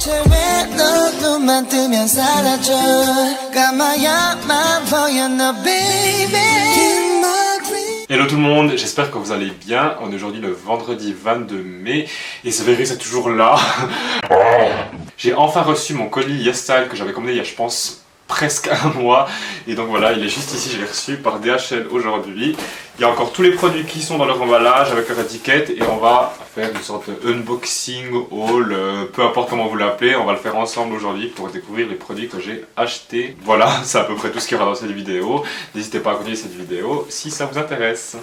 대체 왜 너 눈만 뜨면 사라져 까마야만 보여 너 baby. Hello tout le monde, j'espère que vous allez bien. On est aujourd'hui le vendredi 22 mai et c'est vrai que c'est toujours là. J'ai enfin reçu mon colis YesStyle que j'avais commandé il y a je pense presque un mois et donc voilà, il est juste ici, je l'ai reçu par DHL aujourd'hui. Il y a encore tous les produits qui sont dans leur emballage avec leur étiquette et on va faire une sorte de unboxing, haul, peu importe comment vous l'appelez, on va le faire ensemble aujourd'hui pour découvrir les produits que j'ai achetés. Voilà, c'est à peu près tout ce qu'il y aura dans cette vidéo. N'hésitez pas à continuer cette vidéo si ça vous intéresse.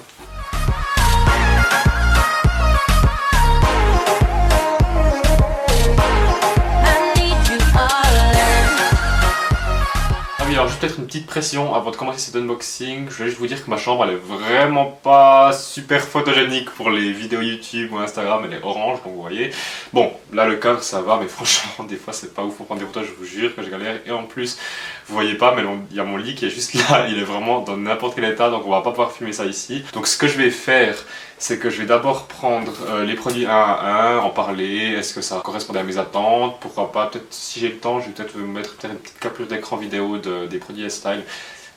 Alors juste peut-être une petite pression avant de commencer cet unboxing. Je voulais juste vous dire que ma chambre elle est vraiment pas super photogénique pour les vidéos YouTube ou Instagram, elle est orange donc vous voyez. Bon là le cadre ça va mais franchement des fois c'est pas ouf pour prendre des photos, je vous jure que je galère. Et en plus vous voyez pas mais il y a mon lit qui est juste là, il est vraiment dans n'importe quel état donc on va pas pouvoir filmer ça ici. Donc ce que je vais faire c'est que je vais d'abord prendre les produits un à un, en parler, est-ce que ça correspondait à mes attentes, pourquoi pas, peut-être si j'ai le temps, je vais peut-être vous mettre une petite capture d'écran vidéo des produits YesStyle,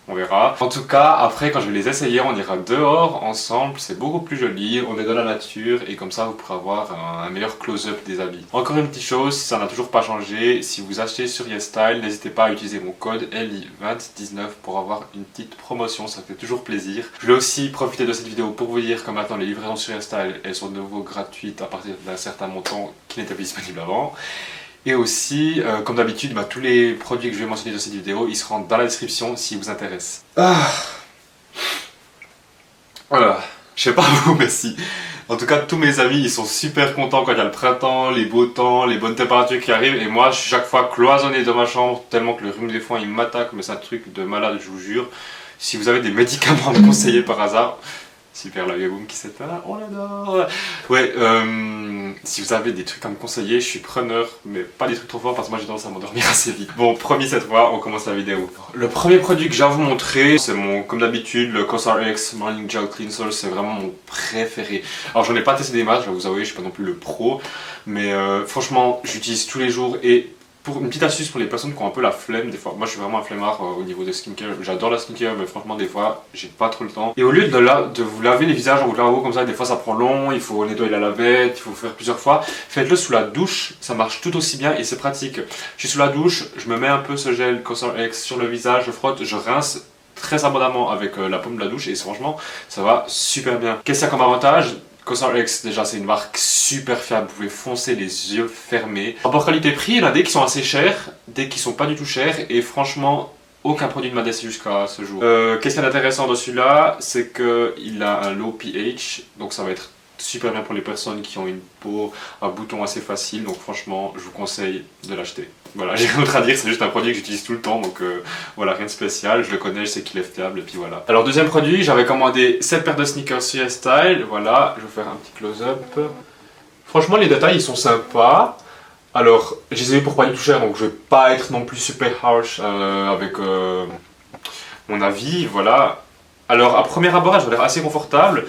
on verra. En tout cas, après quand je vais les essayer, on ira dehors ensemble, c'est beaucoup plus joli, on est dans la nature et comme ça vous pourrez avoir un meilleur close-up des habits. Encore une petite chose, si ça n'a toujours pas changé, si vous achetez sur YesStyle, n'hésitez pas à utiliser mon code LI2019 pour avoir une petite promotion, ça fait toujours plaisir. Je vais aussi profiter de cette vidéo pour vous dire que maintenant les livraisons sur YesStyle, elles sont de nouveau gratuites à partir d'un certain montant qui n'était pas disponible avant. Et aussi, comme d'habitude, tous les produits que je vais mentionner dans cette vidéo, ils seront dans la description s'ils vous intéressent. Voilà, je sais pas vous, mais si. En tout cas, tous mes amis, ils sont super contents quand il y a le printemps, les beaux temps, les bonnes températures qui arrivent. Et moi, je suis chaque fois cloisonné dans ma chambre, tellement que le rhume des foins, il m'attaque, mais c'est un truc de malade, je vous jure. Si vous avez des médicaments à me conseiller par hasard... Super, la boom qui s'éteint, on l'adore. Ouais, si vous avez des trucs à me conseiller, je suis preneur, mais pas des trucs trop forts parce que moi j'ai tendance à m'endormir assez vite. Bon, promis cette fois, on commence la vidéo. Le premier produit que j'ai à vous montrer, c'est comme d'habitude, le CosRX Morning Gel Cleanser, c'est vraiment mon préféré. Alors j'en ai pas testé des masses, je vais vous avouer, je suis pas non plus le pro, mais franchement, j'utilise tous les jours et... Pour une petite astuce pour les personnes qui ont un peu la flemme, des fois, moi je suis vraiment un flemmard au niveau de skincare, j'adore la skincare mais franchement des fois j'ai pas trop le temps. Et au lieu de vous laver les visages en vous lavant comme ça, des fois ça prend long, il faut nettoyer la lavette, il faut faire plusieurs fois. Faites-le sous la douche, ça marche tout aussi bien et c'est pratique. Je suis sous la douche, je me mets un peu ce gel CosRX sur le visage, je frotte, je rince très abondamment avec la paume de la douche et franchement ça va super bien. Qu'est-ce qu'il y a comme avantage ? CosRX, déjà c'est une marque super fiable, vous pouvez foncer les yeux fermés. Rapport qualité-prix, il y en a des qui sont assez chers, des qui sont pas du tout chers et franchement aucun produit ne m'a déçu jusqu'à ce jour. Qu'est-ce qui est intéressant dans celui-là, c'est qu'il a un low pH, donc ça va être super bien pour les personnes qui ont une peau à boutons assez facile, donc franchement je vous conseille de l'acheter. Voilà, j'ai rien d'autre à dire, c'est juste un produit que j'utilise tout le temps, donc voilà, rien de spécial, je le connais, je sais qu'il est fiable, et puis voilà. Alors deuxième produit, j'avais commandé 7 paires de sneakers sur YesStyle, voilà, je vais vous faire un petit close-up. Franchement les détails ils sont sympas, alors je les ai eu pour pas du tout cher, donc je vais pas être non plus super harsh avec mon avis, voilà. Alors à premier abord, elles ont l'air assez confortables.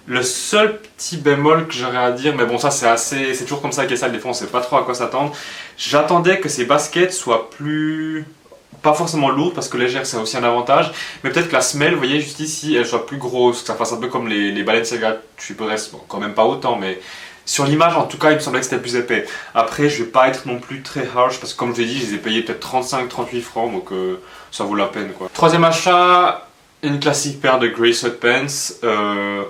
Le seul petit bémol que j'aurais à dire, mais bon ça c'est toujours comme ça avec les salles, des fois on sait pas trop à quoi s'attendre. J'attendais que ces baskets soient plus... pas forcément lourdes parce que légères c'est aussi un avantage, mais peut-être que la semelle, vous voyez juste ici, elle soit plus grosse, que ça fasse un peu comme les Balenciaga Triple-S, bon quand même pas autant, mais sur l'image en tout cas il me semblait que c'était plus épais. Après je vais pas être non plus très harsh parce que comme je l'ai dit, je les ai payés peut-être 35-38 francs, donc ça vaut la peine quoi. Troisième achat... Une classique paire de Grey Sweatpants,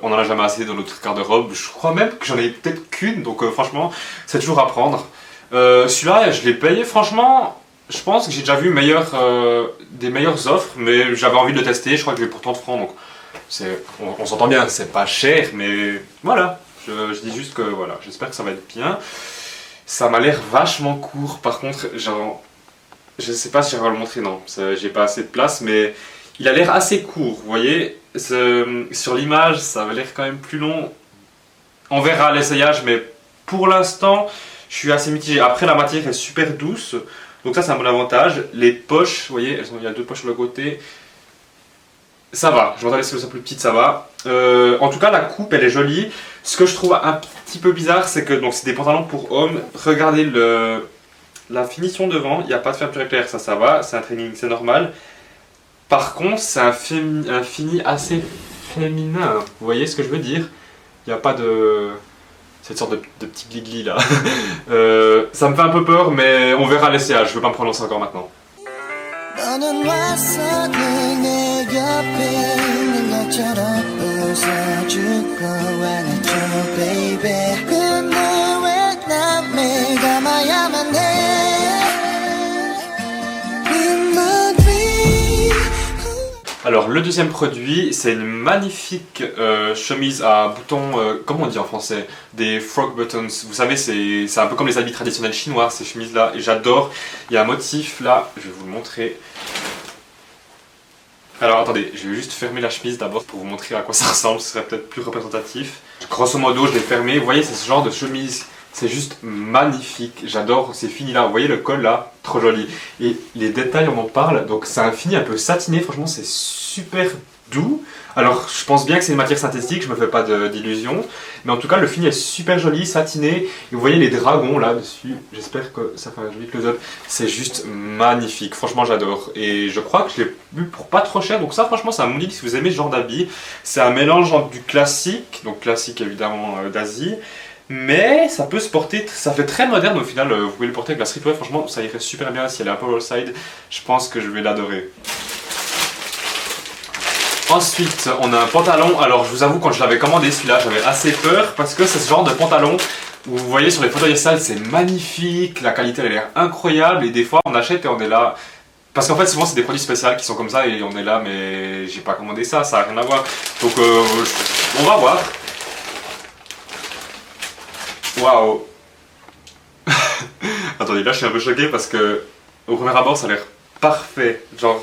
on n'en a jamais assez dans notre garde-robe, je crois même que j'en ai peut-être qu'une, donc franchement c'est toujours à prendre. Celui-là je l'ai payé franchement, je pense que j'ai déjà vu des meilleures offres, mais j'avais envie de le tester, je crois que je l'ai pour 30 francs, donc on s'entend bien, c'est pas cher, mais voilà, je dis juste que voilà, j'espère que ça va être bien. Ça m'a l'air vachement court, par contre, genre, je sais pas si j'arrive à le montrer, non, j'ai pas assez de place, mais... Il a l'air assez court, vous voyez, sur l'image ça va l'air quand même plus long. On verra à l'essayage, mais pour l'instant je suis assez mitigé. Après la matière est super douce, donc ça c'est un bon avantage. Les poches, vous voyez, il y a deux poches sur le côté. Ça va, je m'attendais à ce que ce soit plus petite, ça va. En tout cas la coupe elle est jolie. Ce que je trouve un petit peu bizarre c'est que c'est des pantalons pour hommes. Regardez la finition devant, il n'y a pas de fermeture éclair, ça va, c'est un training, c'est normal. Par contre, c'est un fini assez féminin, vous voyez ce que je veux dire? Il n'y a pas de... cette sorte de petit gligli là. Ça me fait un peu peur, mais on verra l'essayage, je ne veux pas me prononcer encore maintenant. 너는 왔어 내 옆에 있는 것처럼 웃어주고 안아줘 baby 근데 왜 난 매일 감아야만 해 Alors le deuxième produit, c'est une magnifique chemise à boutons, comment on dit en français? Des frog buttons. Vous savez, c'est un peu comme les habits traditionnels chinois, ces chemises-là, et j'adore. Il y a un motif là, je vais vous le montrer. Alors attendez, je vais juste fermer la chemise d'abord pour vous montrer à quoi ça ressemble, ce serait peut-être plus représentatif. Grosso modo, je l'ai fermé, vous voyez, c'est ce genre de chemise. C'est juste magnifique, j'adore ces finis là, vous voyez le col là, trop joli. Et les détails on m'en parle, donc c'est un fini un peu satiné, franchement c'est super doux. Alors je pense bien que c'est une matière synthétique, je me fais pas d'illusions. Mais en tout cas le fini est super joli, satiné. Et vous voyez les dragons là dessus, j'espère que ça fait un joli close-up. C'est juste magnifique, franchement j'adore. Et je crois que je l'ai vu pour pas trop cher, donc ça franchement c'est un monique si vous aimez ce genre d'habit. C'est un mélange entre du classique, donc classique évidemment d'Asie. Mais ça peut se porter, ça fait très moderne au final, vous pouvez le porter avec la streetwear, franchement ça irait super bien si elle est un peu overside, je pense que je vais l'adorer. Ensuite on a un pantalon, alors je vous avoue quand je l'avais commandé celui-là j'avais assez peur parce que c'est ce genre de pantalon où vous voyez sur les photos IRL c'est magnifique, la qualité elle a l'air incroyable et des fois on achète et on est là. Parce qu'en fait souvent c'est des produits spéciaux qui sont comme ça et on est là mais j'ai pas commandé ça, ça n'a rien à voir. Donc on va voir. Waouh. Attendez, là je suis un peu choqué parce que au premier abord ça a l'air parfait, genre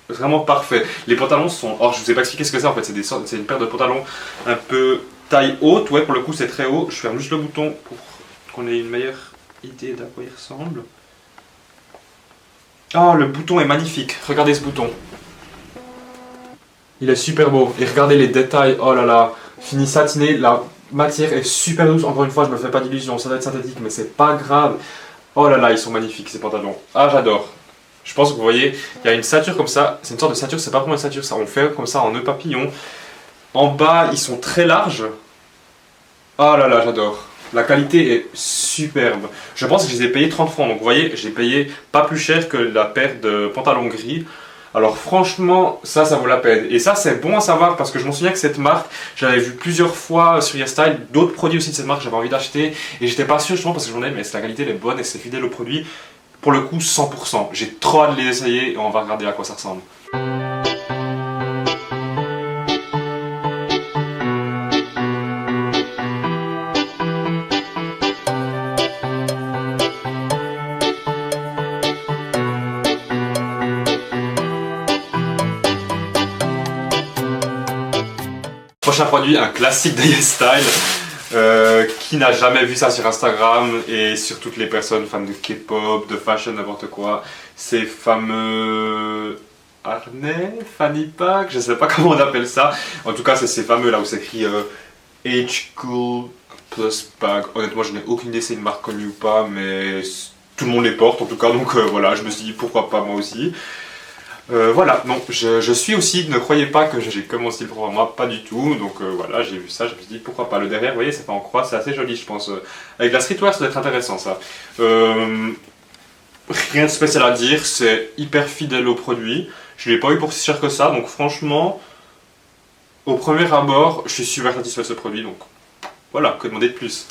vraiment parfait. Les pantalons sont... Alors je vous ai pas expliqué ce que c'est en fait, c'est une paire de pantalons un peu taille haute, ouais pour le coup c'est très haut. Je ferme juste le bouton pour qu'on ait une meilleure idée d'à quoi il ressemble. Ah le bouton est magnifique, regardez ce bouton. Il est super beau et regardez les détails, oh là là, fini satiné, la matière est super douce, encore une fois je me fais pas d'illusions, ça doit être synthétique mais c'est pas grave. Oh là là ils sont magnifiques ces pantalons, ah j'adore. Je pense que vous voyez, il y a une ceinture comme ça, c'est une sorte de ceinture, c'est pas vraiment une ceinture, ça on fait comme ça en nœud papillon. En bas ils sont très larges. Oh là là j'adore. La qualité est superbe. Je pense que je les ai payés 30 francs, donc vous voyez j'ai payé pas plus cher que la paire de pantalons gris. Alors franchement, ça vaut la peine. Et ça, c'est bon à savoir parce que je m'en souviens que cette marque, j'avais vu plusieurs fois sur YesStyle, d'autres produits aussi de cette marque, j'avais envie d'acheter. Et j'étais pas sûr justement parce que j'en ai, mais la qualité elle est bonne et c'est fidèle au produit. Pour le coup, 100%. J'ai trop hâte de les essayer et on va regarder à quoi ça ressemble. Prochain produit, un classique de YesStyle. Qui n'a jamais vu ça sur Instagram et sur toutes les personnes fans de K-pop, de fashion, n'importe quoi. Ces fameux harnais, fanny pack, je sais pas comment on appelle ça. En tout cas, c'est ces fameux là où c'est écrit H Cool Plus Pack. Honnêtement, je n'ai aucune idée si c'est une marque connue ou pas, mais tout le monde les porte en tout cas. Donc voilà, je me suis dit pourquoi pas moi aussi. Voilà, non, je suis aussi, ne croyez pas que j'ai que mon style pour moi, pas du tout, donc voilà, j'ai vu ça, je me suis dit pourquoi pas, le derrière, vous voyez, ça fait en croix, c'est assez joli je pense, avec la streetwear ça doit être intéressant ça. Rien de spécial à dire, c'est hyper fidèle au produit, je l'ai pas eu pour si cher que ça, donc franchement, au premier abord, je suis super satisfait de ce produit, donc voilà, que demander de plus.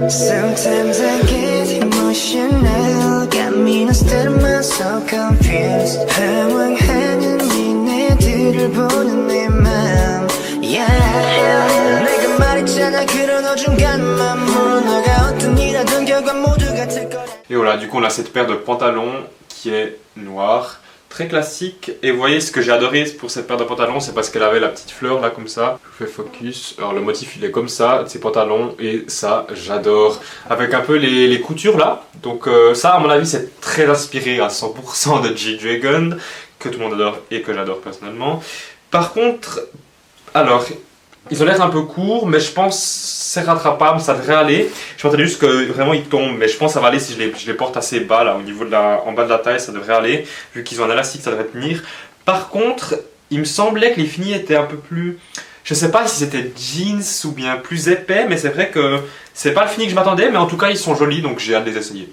Sometimes I get emotional got me lost my so confused 당황하는 니네들을 보는 내 맘 Yeah 내가 말했잖아 그런 어중간한 맘으로 너가 어떤 일하든 결과 모두 같을 거라. Et voilà, du coup on a cette paire de pantalons qui est noire, très classique. Et vous voyez ce que j'ai adoré pour cette paire de pantalons, c'est parce qu'elle avait la petite fleur là comme ça. Je fais focus, alors le motif il est comme ça, de ces pantalons, et ça j'adore. Avec un peu les coutures là, donc ça à mon avis c'est très inspiré à 100% de G-Dragon, que tout le monde adore et que j'adore personnellement. Par contre, alors, Ils ont l'air un peu courts, mais je pense c'est rattrapable, ça devrait aller. Je m'attendais juste que vraiment ils tombent, mais je pense que ça va aller si je les porte assez bas là, au niveau en bas de la taille, ça devrait aller. Vu qu'ils ont un élastique, ça devrait tenir. Par contre, il me semblait que les finis étaient un peu plus... Je sais pas si c'était jeans ou bien plus épais, mais c'est vrai que c'est pas le fini que je m'attendais, mais en tout cas ils sont jolis, donc j'ai hâte de les essayer.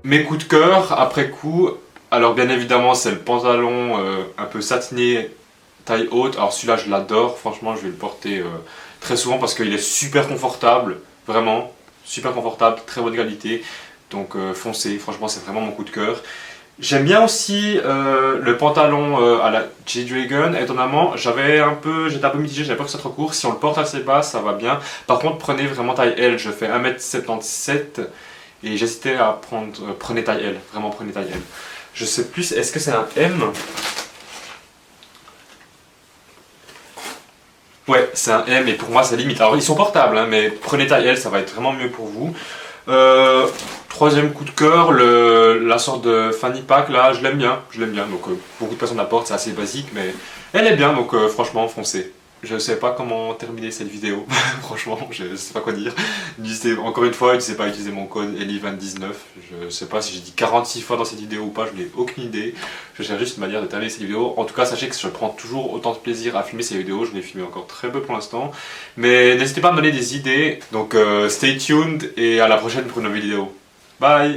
Mes coups de cœur après coup, alors bien évidemment c'est le pantalon un peu satiné taille haute. Alors celui-là je l'adore, franchement je vais le porter très souvent parce qu'il est super confortable, vraiment super confortable, très bonne qualité. Donc foncez, franchement c'est vraiment mon coup de cœur. J'aime bien aussi le pantalon à la G-Dragon. Étonnamment, j'étais un peu mitigé, j'avais peur que ce soit trop court. Si on le porte assez bas, ça va bien. Par contre, prenez vraiment taille L. Je fais 1m77 et j'hésitais à prendre. Prenez taille L, vraiment prenez taille L. Je sais plus, est-ce que c'est un M? Ouais, c'est un M et pour moi c'est limite. Alors ils sont portables, hein, mais prenez taille L, ça va être vraiment mieux pour vous. Troisième coup de cœur, la sorte de fanny pack là, je l'aime bien. Donc beaucoup de personnes la portent, c'est assez basique, mais elle est bien, donc franchement foncez. Je sais pas comment terminer cette vidéo, franchement, je sais pas quoi dire. Encore une fois, n'hésitez pas à utiliser mon code ELI2019. Je sais pas si j'ai dit 46 fois dans cette vidéo ou pas, je n'ai aucune idée. Je cherche juste une manière de terminer cette vidéo. En tout cas, sachez que je prends toujours autant de plaisir à filmer ces vidéos. Je n'ai filmé encore très peu pour l'instant. Mais n'hésitez pas à me donner des idées. Donc stay tuned et à la prochaine pour une nouvelle vidéo. Bye!